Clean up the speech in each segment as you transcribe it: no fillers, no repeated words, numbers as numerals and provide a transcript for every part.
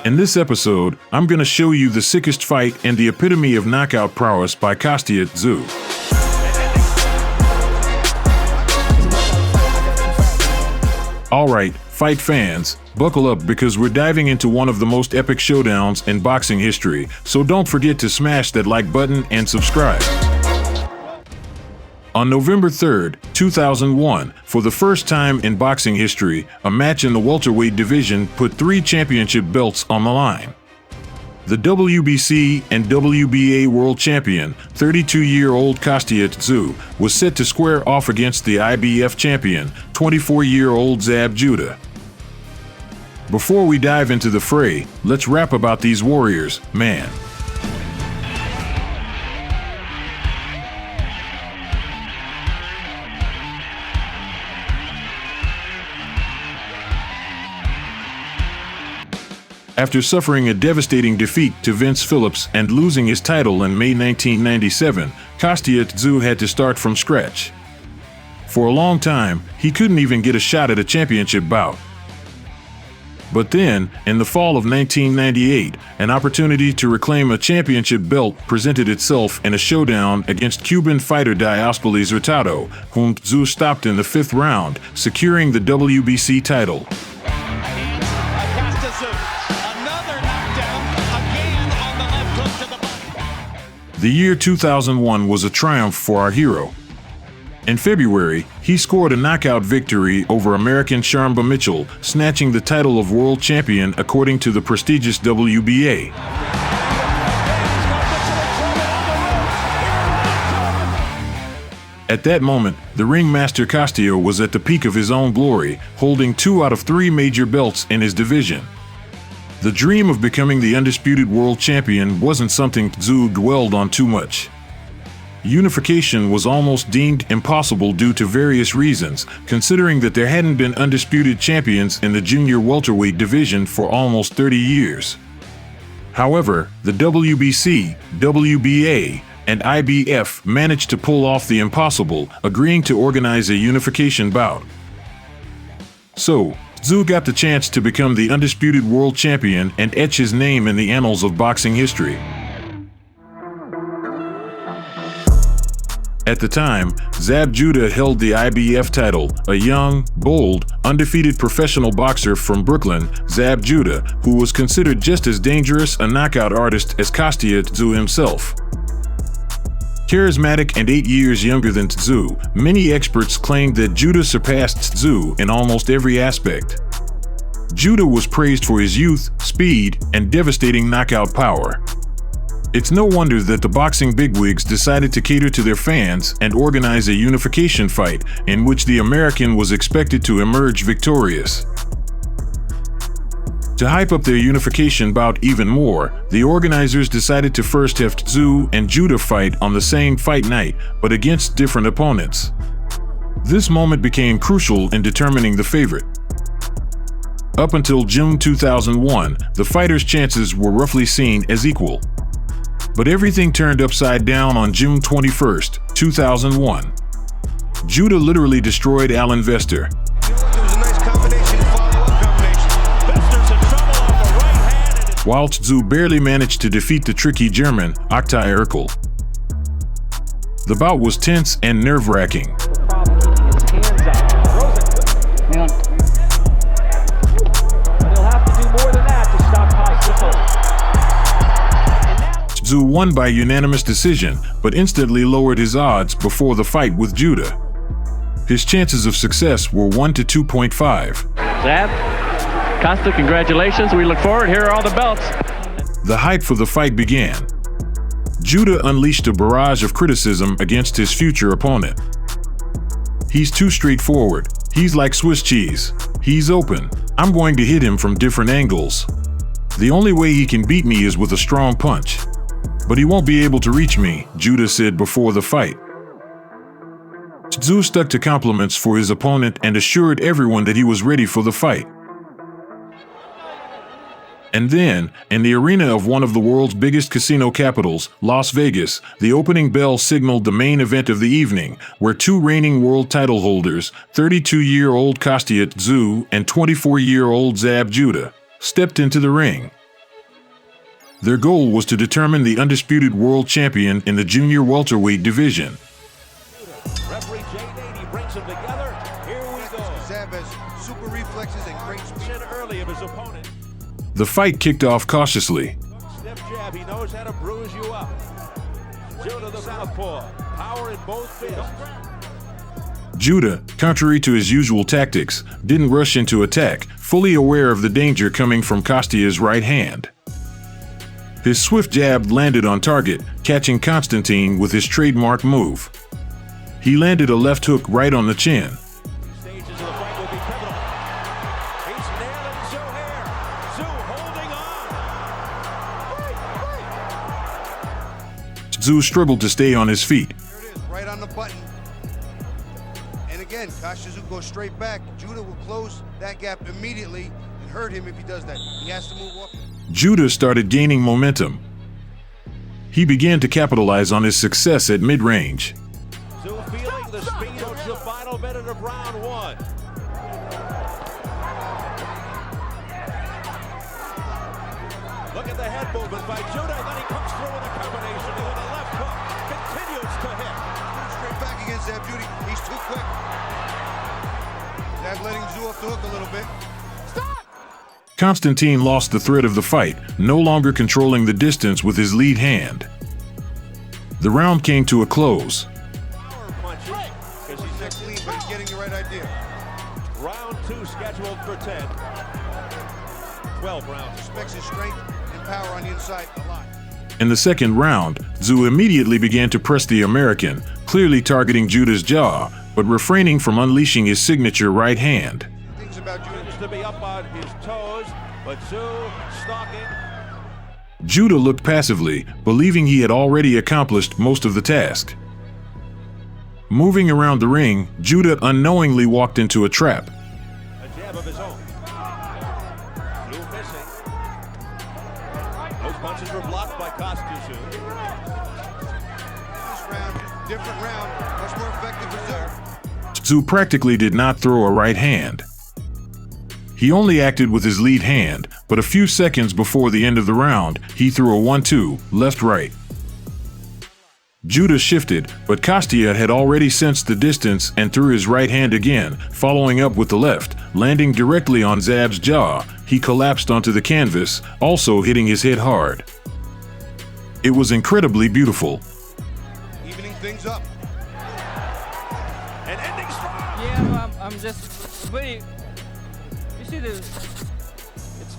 In this episode, I'm going to show you the sickest fight and the epitome of knockout prowess by Tszyu. Alright, fight fans, buckle up because we're diving into one of the most epic showdowns in boxing history, so don't forget to smash that like button and subscribe. On November 3rd, 2001, for the first time in boxing history, a match in the welterweight division put 3 championship belts on the line. The WBC and WBA world champion, 32-year-old Tszyu, was set to square off against the IBF champion, 24-year-old Tszyu. Before we dive into the fray, let's rap about these warriors, man. After suffering a devastating defeat to Vince Phillips and losing his title in May 1997, Tszyu had to start from scratch. For a long time, he couldn't even get a shot at a championship bout. But then, in the fall of 1998, an opportunity to reclaim a championship belt presented itself in a showdown against Cuban fighter Diospolis Hurtado, whom Tszyu stopped in the 5th round, securing the WBC title. The year 2001 was a triumph for our hero. In February, he scored a knockout victory over American Sharmba Mitchell, snatching the title of world champion according to the prestigious WBA. At that moment, the ringmaster Tszyu was at the peak of his own glory, holding 2 out of 3 major belts in his division. The dream of becoming the undisputed world champion wasn't something Tszyu dwelled on too much. Unification was almost deemed impossible due to various reasons, considering that there hadn't been undisputed champions in the junior welterweight division for almost 30 years. However, the WBC, WBA, and IBF managed to pull off the impossible, agreeing to organize a unification bout. So, Tszyu got the chance to become the undisputed world champion and etch his name in the annals of boxing history. At the time, Tszyu held the IBF title, a young, bold, undefeated professional boxer from Brooklyn, Tszyu, who was considered just as dangerous a knockout artist as Tszyu himself. Charismatic and 8 years younger than Tszyu, many experts claimed that Tszyu surpassed Tszyu in almost every aspect. Tszyu was praised for his youth, speed, and devastating knockout power. It's no wonder that the boxing bigwigs decided to cater to their fans and organize a unification fight in which the American was expected to emerge victorious. To hype up their unification bout even more, the organizers decided to first have Tszyu and Tszyu fight on the same fight night, but against different opponents. This moment became crucial in determining the favorite. Up until June 2001, the fighters' chances were roughly seen as equal. But everything turned upside down on June 21st, 2001. Tszyu literally destroyed Alan Vester. While Tszyu barely managed to defeat the tricky German, Oktay Urkel. The bout was tense and nerve-wracking. Tszyu won by unanimous decision, but instantly lowered his odds before the fight with Tszyu. His chances of success were 1 to 2.5. Costa, congratulations. We look forward. Here are all the belts. The hype for the fight began. Tszyu unleashed a barrage of criticism against his future opponent. He's too straightforward. He's like Swiss cheese. He's open. I'm going to hit him from different angles. The only way he can beat me is with a strong punch. But he won't be able to reach me, Tszyu said before the fight. Tszyu stuck to compliments for his opponent and assured everyone that he was ready for the fight. And then, in the arena of one of the world's biggest casino capitals, Las Vegas, the opening bell signaled the main event of the evening, where 2 reigning world title holders, 32-year-old Tszyu and 24-year-old Tszyu, stepped into the ring. Their goal was to determine the undisputed world champion in the junior welterweight division. Referee J80 brings them together. Here we go. Zab has super reflexes and great speed Early of his opponent. The fight kicked off cautiously. Step jab, he knows how to bruise you up. Tszyu to the southpaw. Power in both fists. Judah, contrary to his usual tactics, didn't rush into attack, fully aware of the danger coming from Costia's right hand. His swift jab landed on target, catching Constantine with his trademark move. He landed a left hook right on the chin. Stages of the fight will be pivotal. He's nailing Tszyu here. Tszyu holding on. Tszyu struggled to stay on his feet. There it is, right on the button. And again, Tszyu goes straight back. Judah will close that gap immediately and hurt him if he does that. He has to move up. Judah started gaining momentum. He began to capitalize on his success at mid-range. Tszyu feeling the speed of the final minute of round one. Look at the head movement by Judah, and then he comes through with a combination with a left hook. Continues to hit. Straight back against Zab Judah. He's too quick. Zab letting Tszyu off the hook a little bit. Constantine lost the thread of the fight, no longer controlling the distance with his lead hand. The round came to a close. Power punches, because he's Next clean, but he's getting the right idea. round two scheduled for 10. 12 rounds. Respects his strength and power on the inside a lot. In the second round, Tszyu immediately began to press the American, clearly targeting Judah's jaw, but refraining from unleashing his signature right hand. Things about Judah. To be up on his toes, but Tszyu stalking. Judah looked passively, believing he had already accomplished most of the task. Moving around the ring, Judah unknowingly walked into a trap. A jab of his own. Tszyu missing. Those punches were blocked by Tszyu. This round, different round, much more effective for Tszyu. Tszyu practically did not throw a right hand. He only acted with his lead hand, but a few seconds before the end of the round, he threw a 1-2, left-right. Judah shifted, but Costia had already sensed the distance and threw his right hand again, following up with the left, landing directly on Zab's jaw. He collapsed onto the canvas, also hitting his head hard. It was incredibly beautiful. Evening things up. And ending strong. Yeah, I'm just very. You see its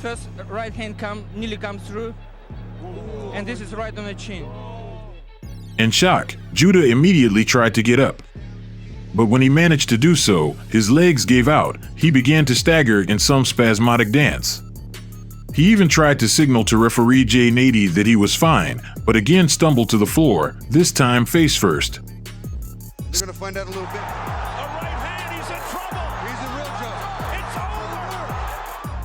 first right hand nearly comes through, and this is right on the chin. In shock, Judah immediately tried to get up. But when he managed to do so, his legs gave out. He began to stagger in some spasmodic dance. He even tried to signal to referee J80 that he was fine, but again stumbled to the floor, this time face first. They're going to find out a little bit. A right hand, he's in trouble. He's in real trouble. It's over.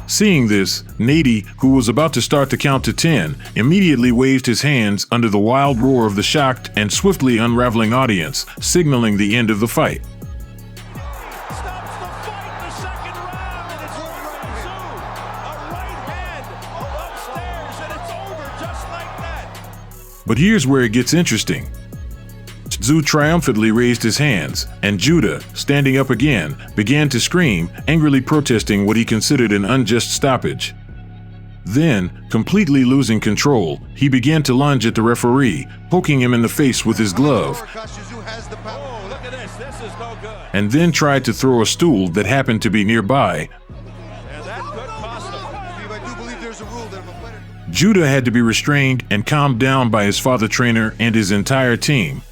Seeing this, Nady, who was about to start to count to 10, immediately waved his hands under the wild roar of the shocked and swiftly unraveling audience, signaling the end of the fight. Stops the fight in the second round, and it's over for Tszyu. A right hand upstairs, and it's over just like that. But here's where it gets interesting. Tszyu triumphantly raised his hands, and Judah, standing up again, began to scream, angrily protesting what he considered an unjust stoppage. Then, completely losing control, he began to lunge at the referee, poking him in the face with his glove, Tszyu has the power. Oh, look at this. This is no good. and then tried to throw a stool that happened to be nearby. And that could cost him. Steve, I do believe there's a rule that if a fighter Judah had to be restrained and calmed down by his father trainer and his entire team.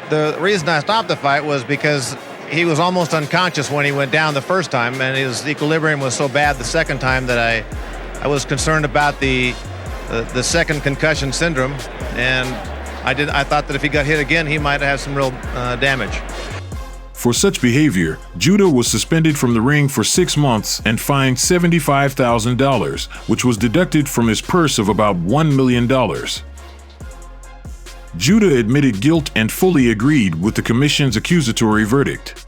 The reason I stopped the fight was because he was almost unconscious when he went down the first time, and his equilibrium was so bad the second time that I was concerned about the second concussion syndrome, and I thought that if he got hit again, he might have some real damage. For such behavior, Judah was suspended from the ring for 6 months and fined $75,000, which was deducted from his purse of about $1 million. Judah admitted guilt and fully agreed with the commission's accusatory verdict.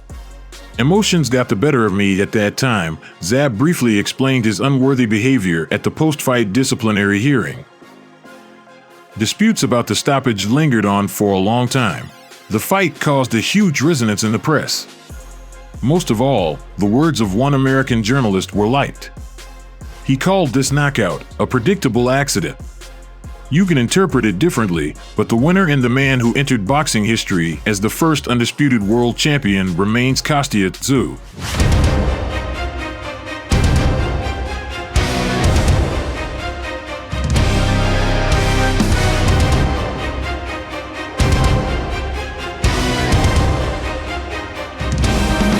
Emotions got the better of me at that time. Zab briefly explained his unworthy behavior at the post-fight disciplinary hearing. Disputes about the stoppage lingered on for a long time. The fight caused a huge resonance in the press. Most of all, the words of one American journalist were liked. He called this knockout a predictable accident. You can interpret it differently, but the winner and the man who entered boxing history as the first undisputed world champion remains Tszyu.